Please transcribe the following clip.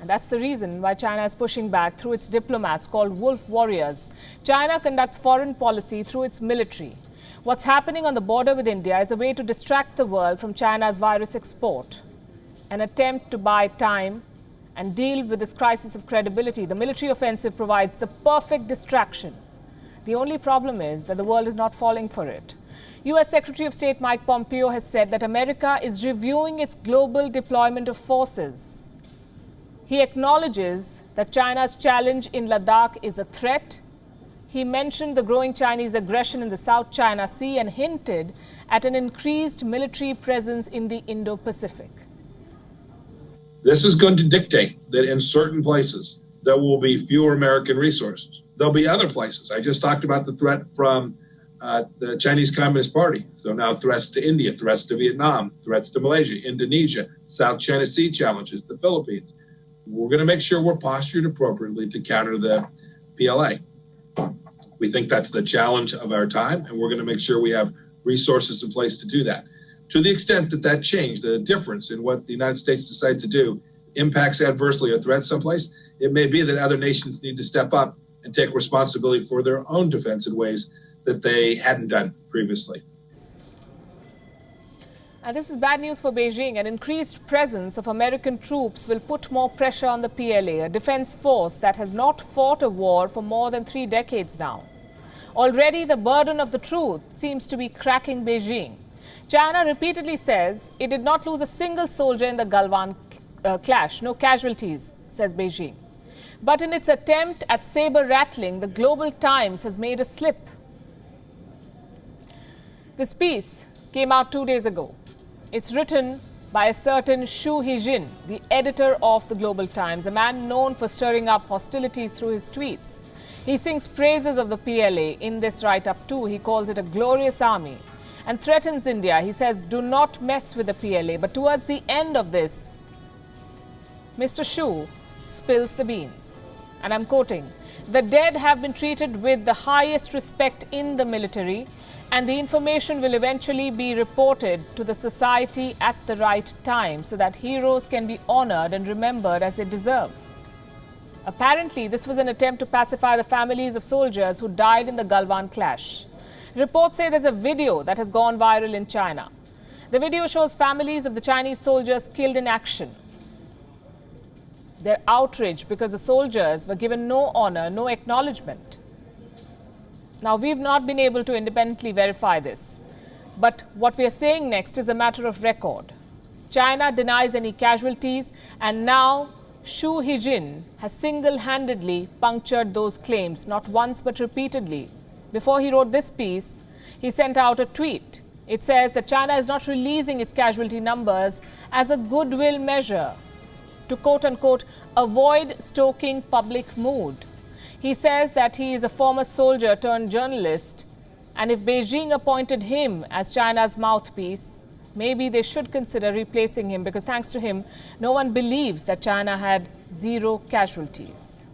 And that's the reason why China is pushing back through its diplomats called wolf warriors. China conducts foreign policy through its military. What's happening on the border with India is a way to distract the world from China's virus export. An attempt to buy time and deal with this crisis of credibility. The military offensive provides the perfect distraction. The only problem is that the world is not falling for it. U.S. Secretary of State Mike Pompeo has said that America is reviewing its global deployment of forces. He acknowledges that China's challenge in Ladakh is a threat. He mentioned the growing Chinese aggression in the South China Sea and hinted at an increased military presence in the Indo-Pacific. This is going to dictate that in certain places there will be fewer American resources. There'll be other places. I just talked about the threat from the Chinese Communist Party. So now threats to India, threats to Vietnam, threats to Malaysia, Indonesia, South China Sea challenges, the Philippines. We're going to make sure we're postured appropriately to counter the PLA. We think that's the challenge of our time, and we're going to make sure we have resources in place to do that. To the extent that that change, the difference in what the United States decides to do, impacts adversely a threat someplace, it may be that other nations need to step up and take responsibility for their own defense in ways that they hadn't done previously. And this is bad news for Beijing. An increased presence of American troops will put more pressure on the PLA, a defense force that has not fought a war for more than 3 decades now. Already, the burden of the truth seems to be cracking Beijing. China repeatedly says it did not lose a single soldier in the Galwan clash, no casualties, says Beijing. But in its attempt at saber-rattling, the Global Times has made a slip. This piece came out 2 days ago. It's written by a certain Xu Hijin, the editor of the Global Times, a man known for stirring up hostilities through his tweets. He sings praises of the PLA in this write-up too. He calls it a glorious army and threatens India. He says, do not mess with the PLA. But towards the end of this, Mr. Xu spills the beans. And I'm quoting, the dead have been treated with the highest respect in the military, and the information will eventually be reported to the society at the right time so that heroes can be honored and remembered as they deserve. Apparently, this was an attempt to pacify the families of soldiers who died in the Galwan clash. Reports say there's a video that has gone viral in China. The video shows families of the Chinese soldiers killed in action. They're outraged because the soldiers were given no honor, no acknowledgement. Now, we've not been able to independently verify this, but what we are saying next is a matter of record. China denies any casualties, and now Xu Hijin has single-handedly punctured those claims, not once but repeatedly. Before he wrote this piece, he sent out a tweet. It says that China is not releasing its casualty numbers as a goodwill measure to, quote-unquote, avoid stoking public mood. He says that he is a former soldier turned journalist, and if Beijing appointed him as China's mouthpiece, maybe they should consider replacing him, because thanks to him, no one believes that China had 0 casualties.